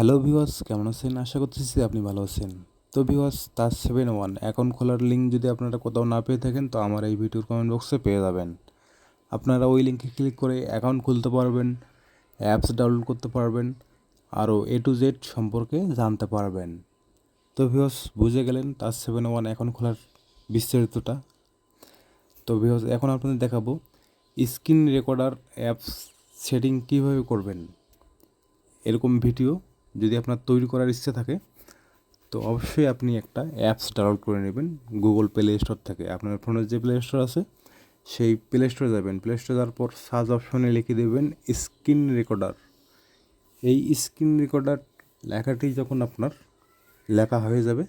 Hello viewers, কেমন আছেন? আশা করতেছি আপনি ভালো আছেন। তো ভিউয়ার্স, তাজ 7 1 অ্যাকাউন্ট খোলার লিঙ্ক যদি আপনারা কোথাও না পেয়ে থাকেন, তো আমার এই ভিডিওর কমেন্ট বক্সে পেয়ে যাবেন। আপনারা ওই লিঙ্কে ক্লিক করে অ্যাকাউন্ট খুলতে পারবেন, অ্যাপস ডাউনলোড করতে পারবেন, আরও A to Z সম্পর্কে জানতে পারবেন। তো ভিউয়ার্স, বুঝে গেলেন তাজ 7 1 অ্যাকাউন্ট খোলার বিস্তারিতটা। তো ভিউয়ার্স, এখন আপনাদের দেখাবো স্ক্রিন রেকর্ডার অ্যাপস সেটিং কীভাবে করবেন। এরকম ভিডিও যদি আপনার তৈরি করার ইচ্ছে থাকে, তো অবশ্যই আপনি একটা অ্যাপস ডাউনলোড করে নেবেন গুগল প্লে স্টোর থেকে। আপনার ফোনের যে প্লে স্টোর আছে সেই প্লে স্টোরে যাবেন। প্লে স্টোরে যাওয়ার পর সার্চ অপশনে লিখে দেবেন স্ক্রিন রেকর্ডার। এই স্ক্রিন রেকর্ডার লেখাটি যখন আপনার লেখা হয়ে যাবে,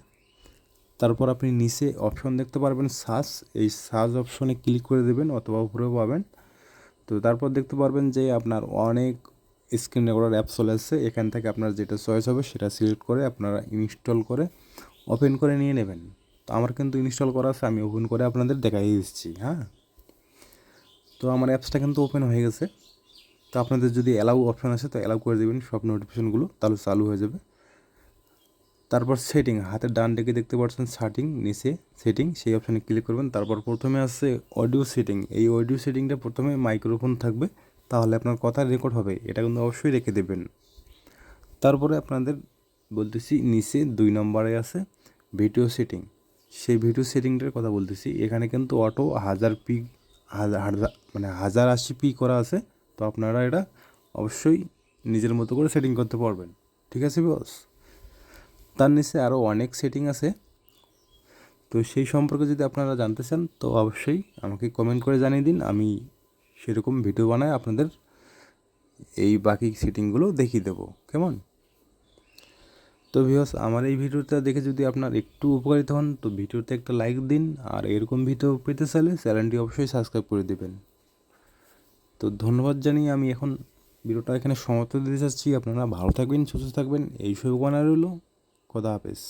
তারপর আপনি নিচে অপশন দেখতে পারবেন সার্চ। এই সার্চ অপশনে ক্লিক করে দেবেন অথবা উপরেও পাবেন। তো তারপর দেখতে পারবেন যে আপনার অনেক স্ক্রিন রেকর্ডার অ্যাপ চলে আসছে। এখান থেকে আপনার যেটা চয়েস হবে সেটা সিলেক্ট করে আপনারা ইনস্টল করে ওপেন করে নিয়ে নেবেন। তো আমার কিন্তু ইনস্টল করা আছে, আমি ওপেন করে আপনাদের দেখাই দিচ্ছি। হ্যাঁ, তো আমার অ্যাপসটা কিন্তু ওপেন হয়ে গেছে। তো আপনাদের যদি অ্যালাউ অপশন আছে তো অ্যালাউ করে দেবেন সব নোটিফিকেশনগুলো, তাহলে চালু হয়ে যাবে। তারপর সেটিং, হাতের ডান দিকে দেখতে পাচ্ছেন সেটিং, নিচে সেটিং, সেই অপশানে ক্লিক করবেন। তারপর প্রথমে আছে অডিও সেটিং। এই অডিও সেটিংটা প্রথমে মাইক্রোফোন থাকবে, তাহলে আপনার কথা রেকর্ড হবে, এটা কিন্তু অবশ্যই রেখে দেবেন। তারপরে আপনাদের বলতেছি নিচে 2 নম্বরে আছে ভিডিও সেটিং। সেই ভিডিও সেটিংটার কথা বলতেছি। এখানে কিন্তু অটো 1000p, মানে 1080p করা আছে। তো আপনারা এটা অবশ্যই নিজের মতো করে সেটিং করতে পারবেন। ঠিক আছে বস? তার নিচে আরও অনেক সেটিং আছে। তো সেই সম্পর্কে যদি আপনারা জানতে চান তো অবশ্যই আমাকে কমেন্ট করে জানিয়ে দিন, আমি সেরকম ভিডিও বানায় আপনাদের এই বাকি সেটিংগুলো দেখিয়ে দেবো। কেমন? তো ভিউয়ার্স, আমার এই ভিডিওটা দেখে যদি আপনার একটু উপকারিত হন তো ভিডিওতে একটা লাইক দিন, আর এরকম ভিডিও পেতে চাইলে চ্যানেলটি অবশ্যই সাবস্ক্রাইব করে দেবেন। তো ধন্যবাদ জানিয়ে আমি এখন ভিডিওটা এখানে সমাপ্ত দিতে চাচ্ছি। আপনারা ভালো থাকবেন, সুস্থ থাকবেন, এই শুভকামনা রইল। খোদা হাফেজ।